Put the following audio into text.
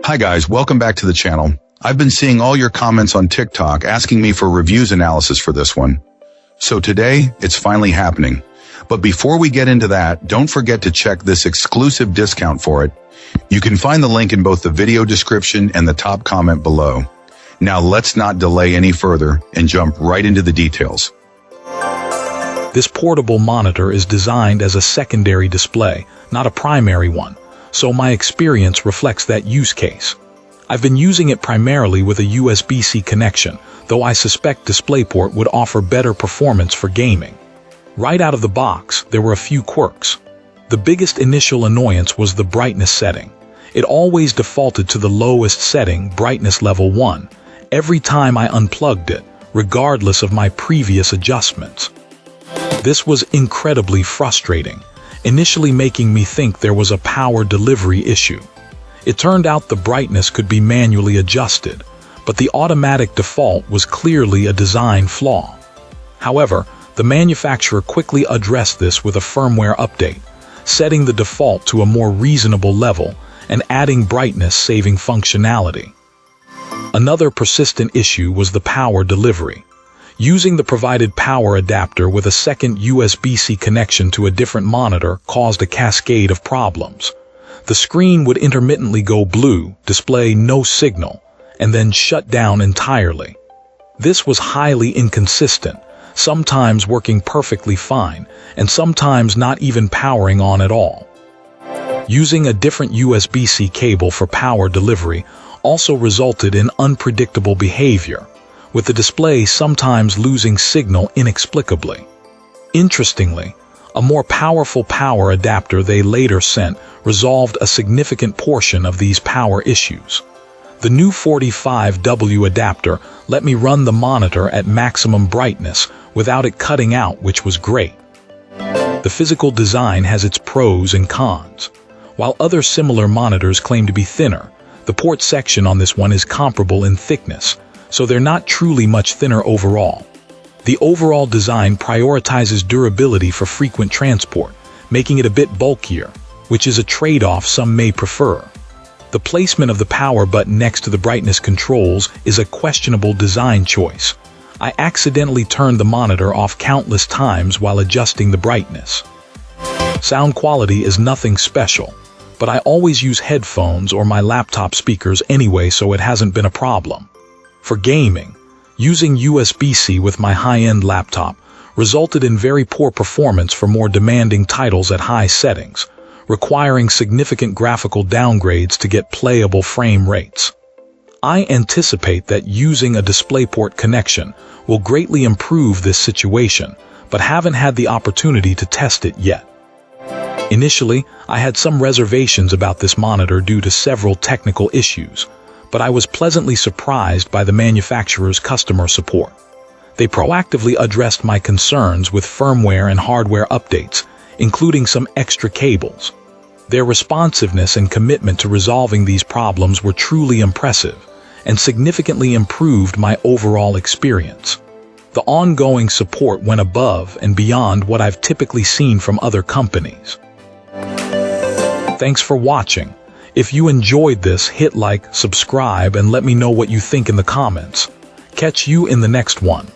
Hi guys, welcome back to the channel. I've been seeing all your comments on TikTok asking me for reviews analysis for this one. So today, it's finally happening. But before we get into that, don't forget to check this exclusive discount for it. You can find the link in both the video description and the top comment below. Now let's not delay any further and jump right into the details. This portable monitor is designed as a secondary display, not a primary one, so my experience reflects that use case. I've been using it primarily with a USB-C connection, though I suspect DisplayPort would offer better performance for gaming. Right out of the box, there were a few quirks. The biggest initial annoyance was the brightness setting. It always defaulted to the lowest setting, brightness level 1, every time I unplugged it, regardless of my previous adjustments. This was incredibly frustrating, initially making me think there was a power delivery issue. It turned out the brightness could be manually adjusted, but the automatic default was clearly a design flaw. However, the manufacturer quickly addressed this with a firmware update, setting the default to a more reasonable level and adding brightness-saving functionality. Another persistent issue was the power delivery. Using the provided power adapter with a second USB-C connection to a different monitor caused a cascade of problems. The screen would intermittently go blue, display no signal, and then shut down entirely. This was highly inconsistent, sometimes working perfectly fine, and sometimes not even powering on at all. Using a different USB-C cable for power delivery also resulted in unpredictable behavior, with the display sometimes losing signal inexplicably. Interestingly, a more powerful power adapter they later sent resolved a significant portion of these power issues. The new 45W adapter let me run the monitor at maximum brightness without it cutting out, which was great. The physical design has its pros and cons. While other similar monitors claim to be thinner, the port section on this one is comparable in thickness, so they're not truly much thinner overall. The overall design prioritizes durability for frequent transport, making it a bit bulkier, which is a trade-off some may prefer. The placement of the power button next to the brightness controls is a questionable design choice. I accidentally turned the monitor off countless times while adjusting the brightness. Sound quality is nothing special, but I always use headphones or my laptop speakers anyway, so it hasn't been a problem. For gaming, using USB-C with my high-end laptop resulted in very poor performance for more demanding titles at high settings, requiring significant graphical downgrades to get playable frame rates. I anticipate that using a DisplayPort connection will greatly improve this situation, but haven't had the opportunity to test it yet. Initially, I had some reservations about this monitor due to several technical issues, but I was pleasantly surprised by the manufacturer's customer support. They proactively addressed my concerns with firmware and hardware updates, including some extra cables. Their responsiveness and commitment to resolving these problems were truly impressive and significantly improved my overall experience. The ongoing support went above and beyond what I've typically seen from other companies. Thanks for watching. If you enjoyed this, hit like, subscribe, and let me know what you think in the comments. Catch you in the next one.